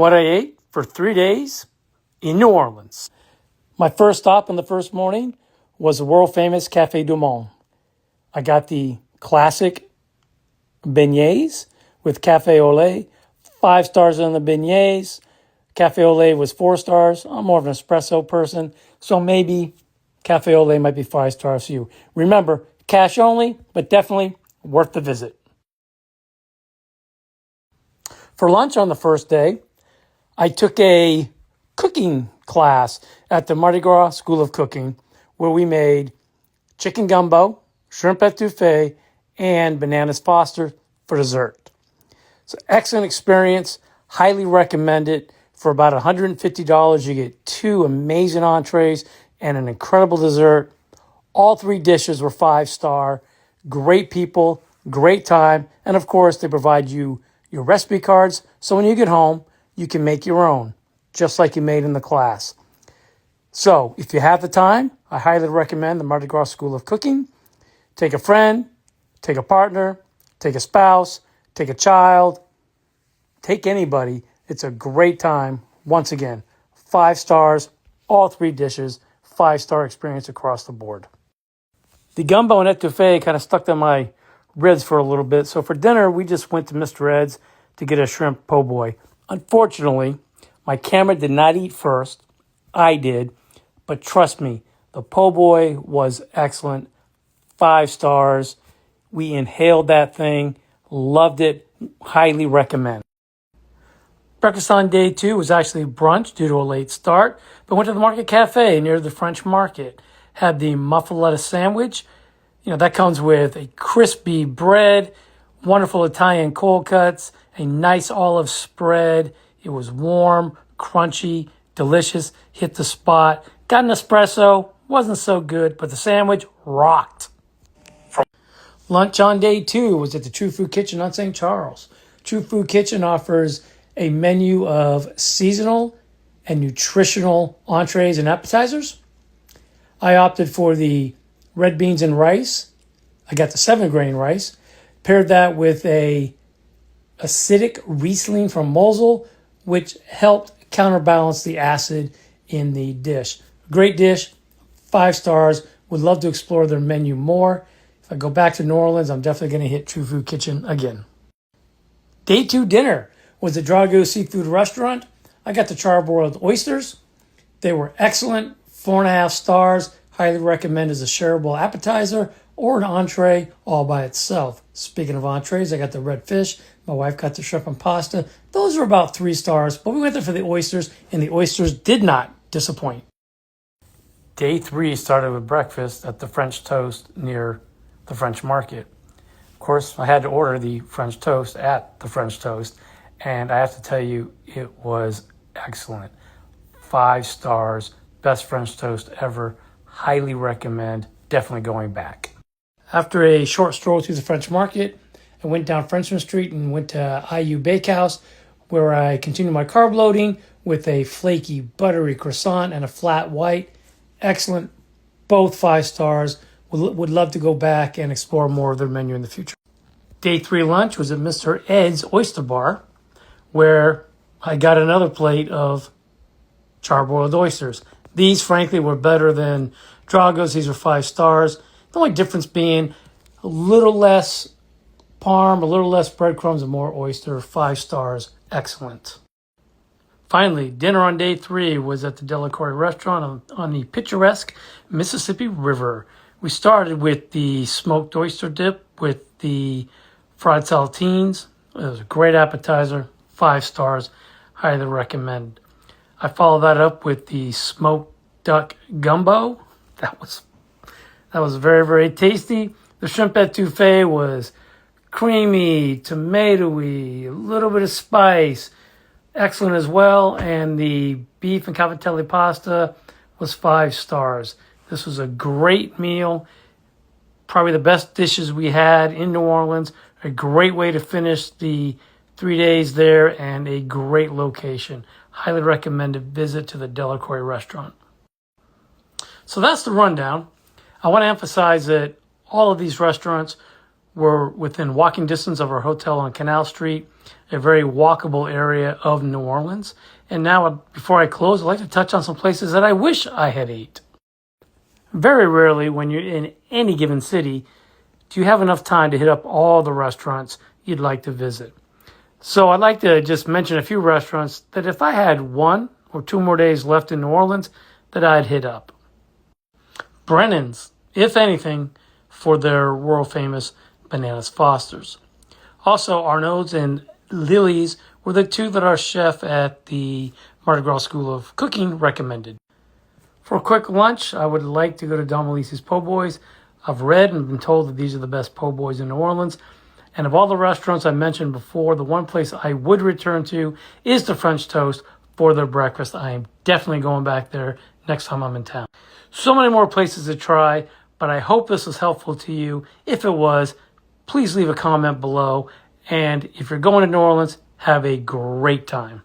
what I ate for 3 days in New Orleans. My first stop on the first morning was the world famous Café du Monde. I got the classic beignets with Café au lait, 5 stars on the beignets. Café au lait was 4 stars. I'm more of an espresso person, so maybe Café au lait might be 5 stars for you. Remember, cash only, but definitely worth the visit. For lunch on the first day, I took a cooking class at the Mardi Gras School of Cooking where we made chicken gumbo, shrimp etouffee, and bananas Foster for dessert. It's an excellent experience. Highly recommend it. For about $150, you get 2 amazing entrees and an incredible dessert. All 3 dishes were 5-star. Great people, great time, and of course, they provide you your recipe cards, so when you get home, you can make your own, just like you made in the class. So, if you have the time, I highly recommend the Mardi Gras School of Cooking. Take a friend, take a partner, take a spouse, take a child, take anybody. It's a great time. Once again, 5 stars, all 3 dishes, 5-star experience across the board. The gumbo and etouffee kind of stuck to my ribs for a little bit. So for dinner, we just went to Mr. Ed's to get a shrimp po' boy. Unfortunately, my camera did not eat first. I did. But trust me, the po' boy was excellent. 5 stars. We inhaled that thing. Loved it. Highly recommend. Breakfast on day 2 was actually brunch due to a late start, but went to the Market Cafe near the French Market. Had the muffaletta sandwich. That comes with a crispy bread, wonderful Italian cold cuts, a nice olive spread. It was warm, crunchy, delicious, hit the spot. Got an espresso, wasn't so good, but the sandwich rocked. Lunch on day 2 was at the True Food Kitchen on St. Charles. True Food Kitchen offers a menu of seasonal and nutritional entrees and appetizers. I opted for the red beans and rice. I got the 7-grain rice. Paired that with a acidic Riesling from Mosel, which helped counterbalance the acid in the dish. Great dish, 5 stars. Would love to explore their menu more. If I go back to New Orleans, I'm definitely going to hit True Food Kitchen again. Day 2 dinner was the Drago Seafood Restaurant. I got the charbroiled oysters. They were excellent, 4.5 stars. Highly recommend as a shareable appetizer or an entree all by itself. Speaking of entrees, I got the red fish. My wife got the shrimp and pasta. Those were about 3 stars, but we went there for the oysters, and the oysters did not disappoint. Day 3 started with breakfast at the French Toast near the French Market. Of course, I had to order the French toast at the French Toast, and I have to tell you, it was excellent. 5 stars, best French toast ever. Highly recommend, definitely going back. After a short stroll through the French Market, I went down Frenchman Street and went to IU Bakehouse, where I continued my carb loading with a flaky, buttery croissant and a flat white. Excellent, both 5 stars. Would love to go back and explore more of their menu in the future. Day 3 lunch was at Mr. Ed's Oyster Bar, where I got another plate of charbroiled oysters. These, frankly, were better than Drago's. These were 5 stars. The only difference being a little less parm, a little less breadcrumbs, and more oyster. 5 stars. Excellent. Finally, dinner on day 3 was at the Delacorte restaurant on the picturesque Mississippi River. We started with the smoked oyster dip with the fried saltines. It was a great appetizer. 5 stars. Highly recommend. I followed that up with the smoked duck gumbo. That was very, very tasty. The shrimp etouffee was creamy, tomatoey, a little bit of spice. Excellent as well. And the beef and cavatelli pasta was 5 stars. This was a great meal. Probably the best dishes we had in New Orleans. A great way to finish the 3 days there and a great location. Highly recommend a visit to the Delacorte restaurant. So that's the rundown. I want to emphasize that all of these restaurants We're within walking distance of our hotel on Canal Street, a very walkable area of New Orleans. And now, before I close, I'd like to touch on some places that I wish I had ate. Very rarely, when you're in any given city, do you have enough time to hit up all the restaurants you'd like to visit. So I'd like to just mention a few restaurants that if I had 1 or 2 more days left in New Orleans, that I'd hit up. Brennan's, if anything, for their world famous Bananas Fosters. Also, Arnaud's and Lily's were the 2 that our chef at the Mardi Gras School of Cooking recommended. For a quick lunch, I would like to go to Don Melisse's Po' Boys. I've read and been told that these are the best po' boys in New Orleans. And of all the restaurants I mentioned before, the one place I would return to is the French Toast for their breakfast. I am definitely going back there next time I'm in town. So many more places to try, but I hope this was helpful to you. If it was, please leave a comment below. And if you're going to New Orleans, have a great time.